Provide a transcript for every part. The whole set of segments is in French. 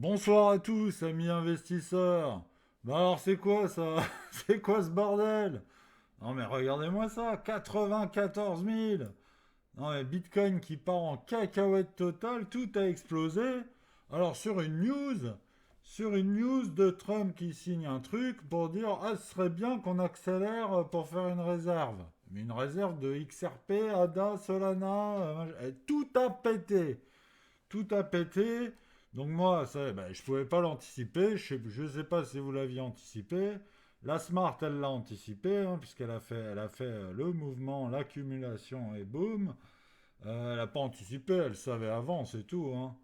Bonsoir à tous, amis investisseurs. Bah alors c'est quoi ça? C'est quoi ce bordel? Non mais regardez-moi ça, 94 000. Non mais Bitcoin qui part en cacahuète totale, tout a explosé. Alors sur une news de Trump qui signe un truc pour dire ah ce serait bien qu'on accélère pour faire une réserve. Mais une réserve de XRP, ADA, Solana, tout a pété. Tout a pété. Donc moi, ça, ben, je pouvais pas l'anticiper. Je sais pas si vous l'aviez anticipé. La Smart, elle l'a anticipé, hein, puisqu'elle a fait le mouvement, l'accumulation et boum. Elle n'a pas anticipé, elle savait avant, c'est tout, hein.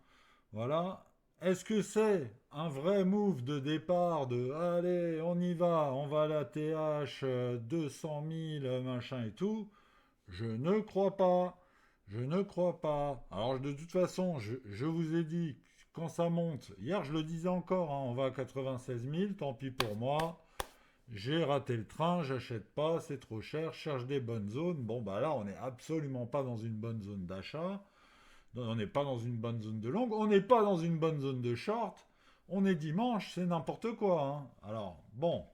Voilà. Est-ce que c'est un vrai move de départ de allez, on y va, on va à la TH 200 000, machin et tout? Je ne crois pas. Je ne crois pas. Alors de toute façon, je vous ai dit, quand ça monte, hier je le disais encore, hein, on va à 96 000, tant pis pour moi. J'ai raté le train, j'achète pas, c'est trop cher, je cherche des bonnes zones. Bon bah là, on n'est absolument pas dans une bonne zone d'achat. On n'est pas dans une bonne zone de long, on n'est pas dans une bonne zone de short. On est dimanche, c'est n'importe quoi, hein. Alors bon,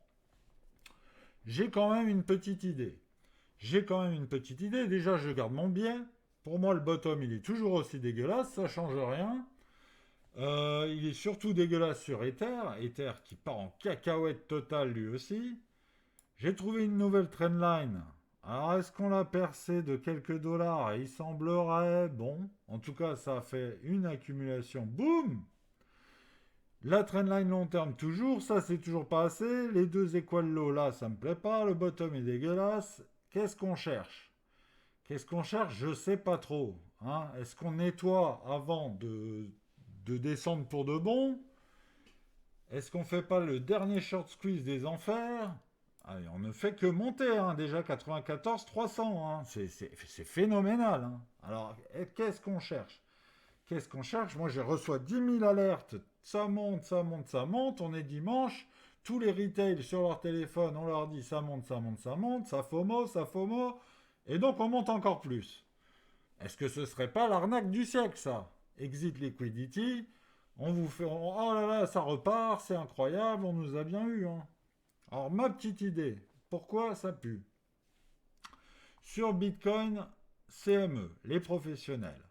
j'ai quand même une petite idée. J'ai quand même une petite idée. Déjà, je garde mon biais. Pour moi, le bottom, il est toujours aussi dégueulasse, ça change rien. Il est surtout dégueulasse sur Ether. Ether qui part en cacahuète totale lui aussi. J'ai trouvé une nouvelle trendline. Alors, est-ce qu'on l'a percé de quelques dollars? Il semblerait, bon, en tout cas, ça a fait une accumulation. Boum! La trendline long terme toujours, ça c'est toujours pas assez. Les deux équal low là, ça me plaît pas. Le bottom est dégueulasse. Qu'est-ce qu'on cherche? Qu'est-ce qu'on cherche? Je sais pas trop, hein. Est-ce qu'on nettoie avant de descendre pour de bon? Est-ce qu'on fait pas le dernier short squeeze des enfers? Allez, on ne fait que monter, hein. Déjà 94 300, hein. C'est phénoménal, hein. Alors, qu'est-ce qu'on cherche? Qu'est-ce qu'on cherche? Moi, je reçois 10 000 alertes. Ça monte, ça monte, ça monte. On est dimanche. Tous les retails sur leur téléphone, on leur dit ça monte, ça monte, ça monte. Ça FOMO, ça FOMO. Et donc, on monte encore plus. Est-ce que ce serait pas l'arnaque du siècle, ça? Exit liquidity. On vous fait. Oh là là, ça repart, c'est incroyable, on nous a bien eu, hein. Alors, ma petite idée. Pourquoi ça pue? Sur Bitcoin, CME, les professionnels.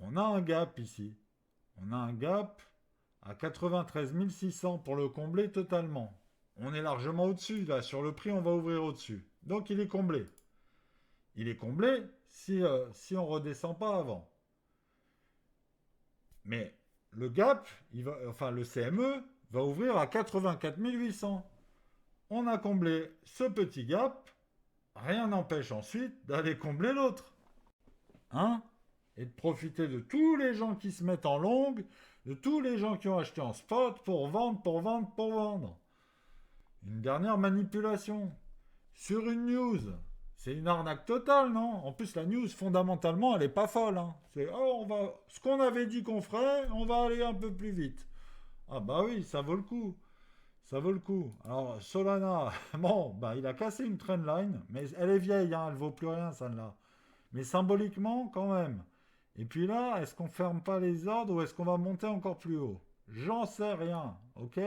On a un gap ici. On a un gap à 93 600 pour le combler totalement. On est largement au-dessus, là. Sur le prix, on va ouvrir au-dessus. Donc, il est comblé. Il est comblé si on ne redescend pas avant. Mais le gap, enfin le CME, va ouvrir à 84 800. On a comblé ce petit gap. Rien n'empêche ensuite d'aller combler l'autre. Hein? Et de profiter de tous les gens qui se mettent en longue, de tous les gens qui ont acheté en spot pour vendre, pour vendre, pour vendre. Une dernière manipulation. Sur une news. C'est une arnaque totale, non? En plus, la news, fondamentalement, elle est pas folle, hein. C'est, oh, ce qu'on avait dit qu'on ferait, on va aller un peu plus vite. Ah bah oui, ça vaut le coup. Ça vaut le coup. Alors, Solana, bon, bah, il a cassé une trendline, mais elle est vieille, hein, elle vaut plus rien, celle-là. Mais symboliquement, quand même. Et puis là, est-ce qu'on ferme pas les ordres ou est-ce qu'on va monter encore plus haut? J'en sais rien, ok?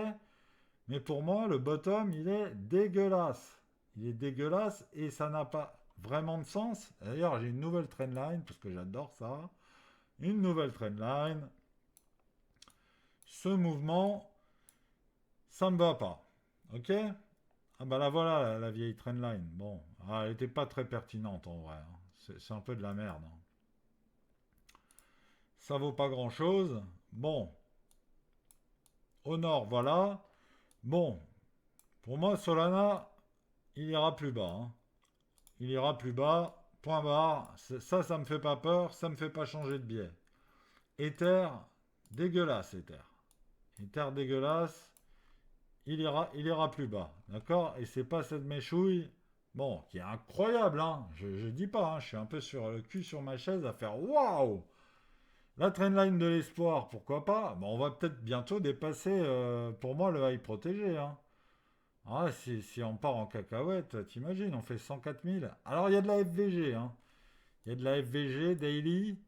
Mais pour moi, le bottom, il est dégueulasse. Il est dégueulasse et ça n'a pas vraiment de sens. D'ailleurs, j'ai une nouvelle trendline parce que j'adore ça. Une nouvelle trendline. Ce mouvement, ça me va pas. Ok? Ah bah là voilà la vieille trendline. Bon, elle n'était pas très pertinente en vrai, hein. C'est un peu de la merde, hein. Ça vaut pas grand chose. Bon, au nord, voilà. Bon, pour moi, Solana, il ira plus bas, hein. Il ira plus bas. Point barre. Ça me fait pas peur. Ça me fait pas changer de biais. Ether, dégueulasse, Ether. Ether dégueulasse. Il ira plus bas. D'accord? Et c'est pas cette méchouille. Bon, qui est incroyable, hein. Je dis pas, hein. Je suis un peu sur le cul sur ma chaise à faire waouh! La trendline de l'espoir, pourquoi pas? Bon, on va peut-être bientôt dépasser, pour moi, le high protégé, hein. Ah, si on part en cacahuète, t'imagines, on fait 104 000. Alors, il y a de la FVG, hein. Il y a de la FVG daily,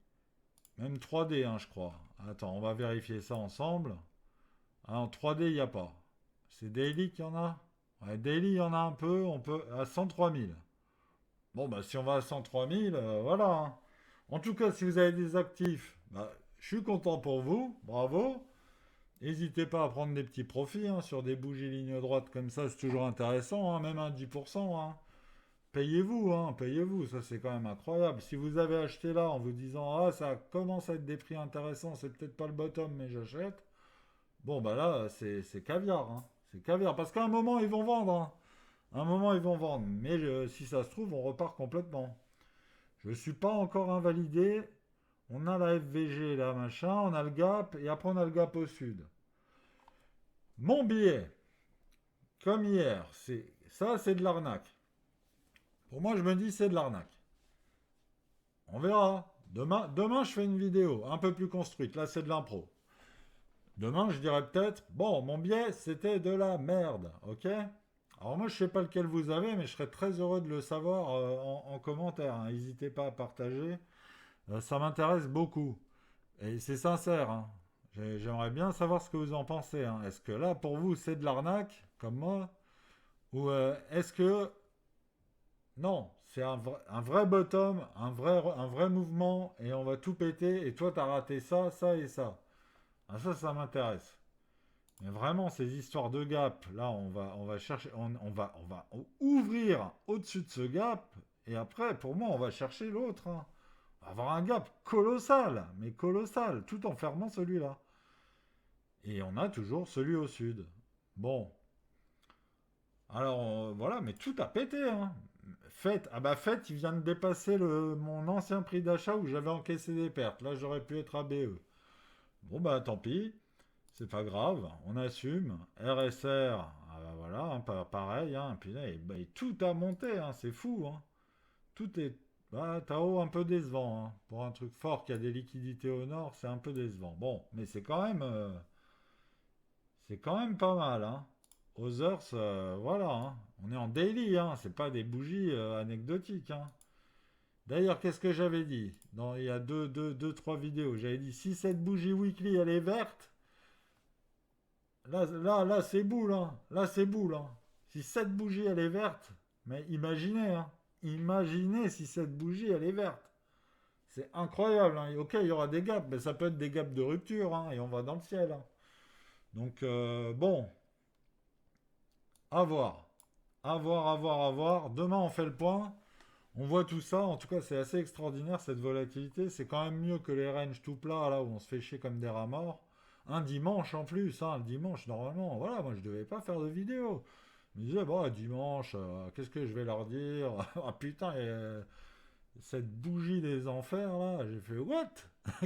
même 3D, hein, je crois. Attends, on va vérifier ça ensemble. Ah, en 3D, il n'y a pas. C'est Daily qu'il y en a. Ouais, Daily, il y en a un peu, on peut à 103 000. Bon, bah si on va à 103 000, voilà, hein. En tout cas, si vous avez des actifs, bah, je suis content pour vous, bravo. N'hésitez pas à prendre des petits profits hein, sur des bougies ligne droite comme ça, c'est toujours intéressant, hein, même un 10%. Hein. Payez-vous, ça c'est quand même incroyable. Si vous avez acheté là en vous disant ah ça commence à être des prix intéressants, c'est peut-être pas le bottom mais j'achète. Bon bah là c'est caviar, hein. C'est caviar parce qu'à un moment ils vont vendre, hein. À un moment ils vont vendre, mais si ça se trouve on repart complètement. Je ne suis pas encore invalidé. On a la FVG là machin, on a le gap et après on a le gap au sud. Mon billet, comme hier, c'est de l'arnaque. Pour moi je me dis c'est de l'arnaque. On verra. Demain, je fais une vidéo un peu plus construite. Là, c'est de l'impro. Demain, je dirais peut-être, bon, mon biais, c'était de la merde, ok. Alors moi, je sais pas lequel vous avez, mais je serais très heureux de le savoir en commentaire. Hein. N'hésitez pas à partager. Ça m'intéresse beaucoup. Et c'est sincère. Hein. J'aimerais bien savoir ce que vous en pensez. Hein. Est-ce que là, pour vous, c'est de l'arnaque, comme moi? Ou est-ce que non, c'est un vrai bottom, un vrai mouvement, et on va tout péter, et toi t'as raté ça, ça et ça. Ah, ça m'intéresse. Mais vraiment, ces histoires de gap, là, on va chercher, on va ouvrir au-dessus de ce gap, et après, pour moi, on va chercher l'autre. Hein. On va avoir un gap colossal, mais colossal, tout en fermant celui-là. Et on a toujours celui au sud. Bon, alors voilà, mais tout a pété, hein. Fête, ah bah Fête, il vient de dépasser mon ancien prix d'achat où j'avais encaissé des pertes. Là, j'aurais pu être à BE. Bon bah tant pis, c'est pas grave, on assume. RSR, ah bah voilà, hein, pareil, hein, puis là, bah, tout a monté, hein, c'est fou, hein. Tout est, bah Tao un peu décevant, hein. Pour un truc fort qui a des liquidités au nord, c'est un peu décevant. Bon, mais c'est quand même pas mal, hein. Others, voilà, hein. On est en daily, hein. C'est pas des bougies anecdotiques, hein. D'ailleurs, qu'est-ce que j'avais dit il y a trois vidéos. J'avais dit si cette bougie weekly elle est verte, là c'est boule, hein. Là c'est boule, hein. Si cette bougie elle est verte, mais imaginez, hein. Imaginez si cette bougie elle est verte. C'est incroyable, hein. Ok, il y aura des gaps, mais ça peut être des gaps de rupture, hein, et on va dans le ciel, hein. Donc, bon, à voir. À voir, à voir, à voir. Demain, on fait le point. On voit tout ça. En tout cas, c'est assez extraordinaire cette volatilité. C'est quand même mieux que les ranges tout plats, là où on se fait chier comme des rats morts. Un dimanche en plus, hein, le dimanche, normalement. Voilà, moi, je devais pas faire de vidéo. Je me disais, bon, dimanche, qu'est-ce que je vais leur dire? Ah putain, cette bougie des enfers, là, j'ai fait, what?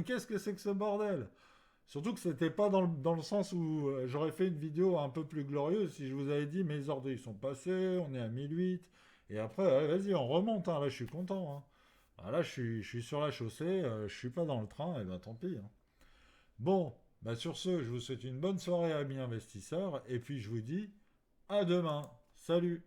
Qu'est-ce que c'est que ce bordel? Surtout que c'était pas dans le sens où j'aurais fait une vidéo un peu plus glorieuse si je vous avais dit mes ordres ils sont passés, on est à 1008, et après, vas-y, on remonte, hein, là je suis content. Hein. Ah, là je suis sur la chaussée, je suis pas dans le train, et ben tant pis. Hein. Bon, bah sur ce, je vous souhaite une bonne soirée amis investisseurs, et puis je vous dis à demain. Salut!